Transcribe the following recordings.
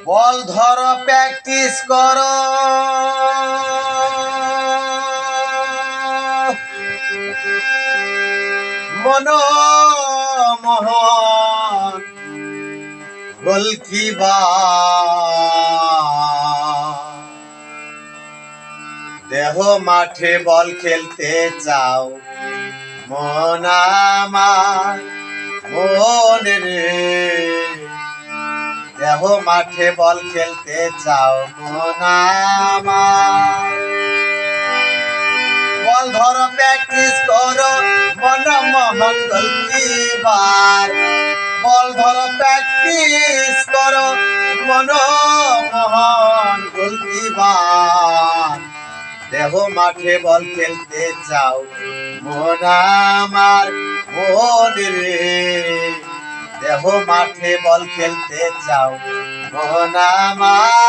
বল ধরো প্র্যাকটিস করো, মনমোহন গোলকিপার। দেহ মাঠে বল খেলতে চাও, মন আমার মন রে। দেহ মাঠে বল খেলতে চাও, মন আমার। বল ধরো প্র্যাকটিস করো, মনমোহন গোলকিপার। বল ধরো প্র্যাকটিস করো, মনমোহন গোলকিপার। দেহ মাঠে বল খেলতে চাও, মন আমার মন রে। দেহ মাঠে বল খেলতে চাও, মন আমার।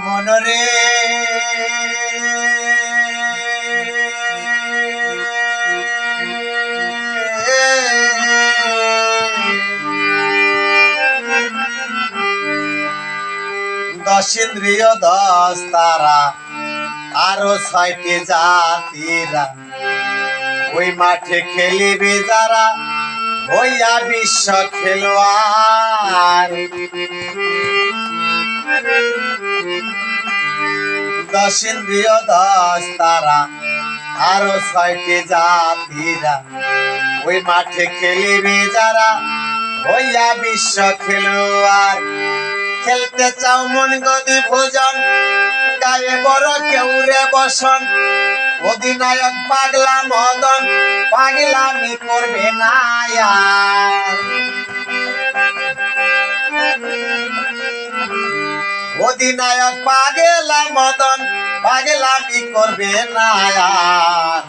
মনরে দশ ইন্দ্রিয় দশ তারা, আরো ছয়টি জাতিরা। ওই মাঠে খেলিবে যারা, হইয়া বিশ্ব খেলোয়াড়। দশ ইন্দ্রিয় দশ তারা, আরো ছয়টি জাতিরা। ওই মাঠে খেলিবে যারা, হইয়া বিশ্ব খেলোয়াড়। খেলতে চাও মন গদি ভোজন, গায়ে বড় কেউরে বসন। অধিনায়ক পাগলা মদন, পাগলামি করবে না আর। অধিনায়ক পাগলা মদন, পাগলামি করবে না আর।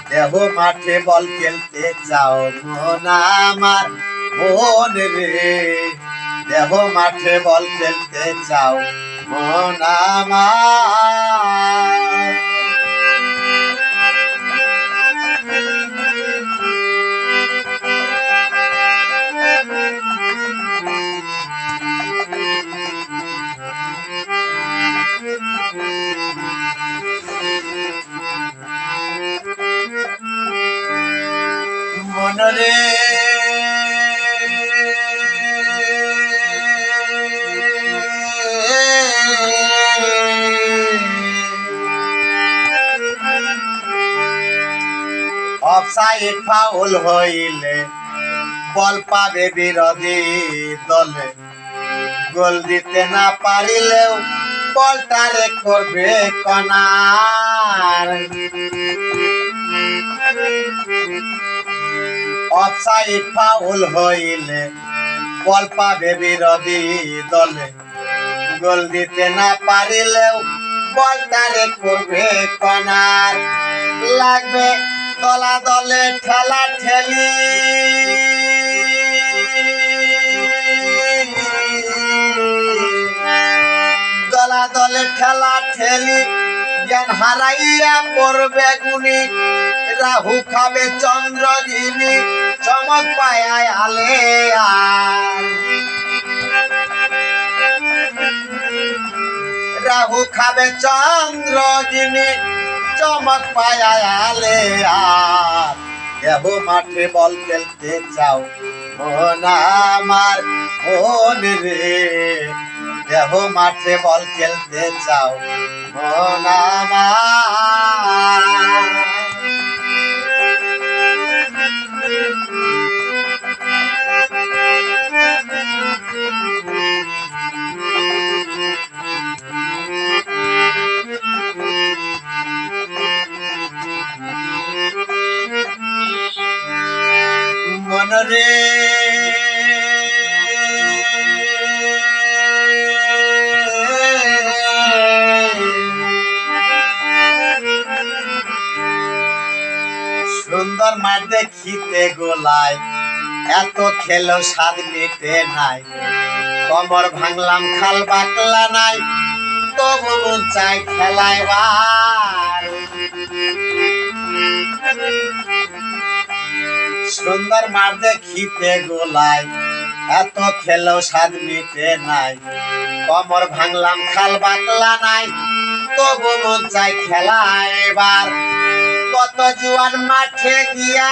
দেহ মাঠে বল খেলতে চাও, মন আমার মন রে। দেহ মাঠে বল খেলতে চাও, মন আমার। মনরে অফসাইড ফাউল হইলে বল পাবে বিরোধী দলে। গোল দিতে না পারিলেও বলটারে করবে কনার। অফসাইড ফাউল হইলে বল পাবে বিরোধী দলে। গোল দিতে না পারিলেও বলটারে করবে কনার। লাগবে দলা দলে ঠেলা ঠেলি, দলা দলে ঠেলা ঠেলি। জ্ঞান হারাইয়া পড়বে গুনি, রাহু খাবে চন্দ্রঘিনি, চমক পায় আলে আর। রাহু খাবে চন্দ্রঘিনি, চমক পায় আলে আর। দেহ মাঠে বল খেলতে চাও, মন আমার মন রে। দেহ মাঠে বল খেলতে চাও, মন আমার। মনরে সুন্দর মাঠ দেখিতে গোলায়, এত খেলো স্বাদ মিটে নাই। কমর ভাঙলাম খাল বাকলা নাই, তবু মন চাই খেলাইবার। সুন্দর মাঠ দেখিতে গোলায়, এত খেলো স্বাদ মিটে নাই। কমর ভাঙলাম খাল বাকলা নাই, তবু মন চাই খেলাইবার। কত জুয়ান মাঠে গিয়া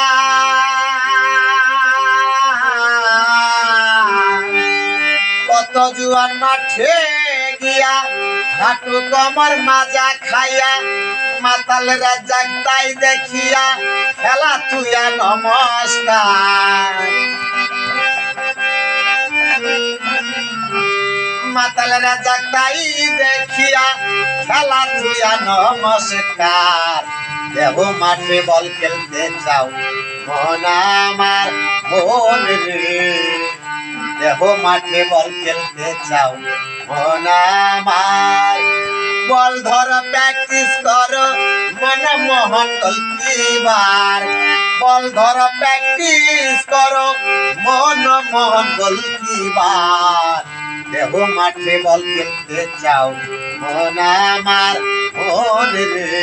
কত জুয়ান মাঠে গিয়া হাঁটু কমর মাজা খাইয়া, মাতালেরা জাগতাই দেখিয়া খেলা তুইয়া নমস্কার। মাতালেরা জাগতাই দেখিয়া খেলা তুইয়া নমস্কার। দেহ মাঠে বল খেলতে চাও মন আমার মন রে, দেহ মাঠে বল খেলতে চাও মন আমার। বল ধর প্র্যাকটিস করো মন মোহন গোলকিপার, বল ধর প্র্যাকটিস করো মন মোহন গোলকিপার। দেহ মাঠে বল খেলতে চাও মন আমার মন রে,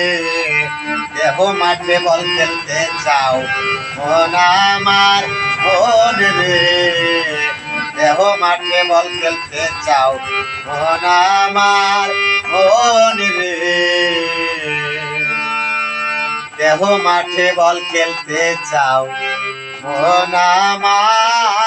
দেহ মাঠে বল খেলতে চাও মন আমার মন রে, দেহ মাঠে বল খেলতে চাও মন আমার মন রে, দেহ মাঠে বল খেলতে চাও মন আমার।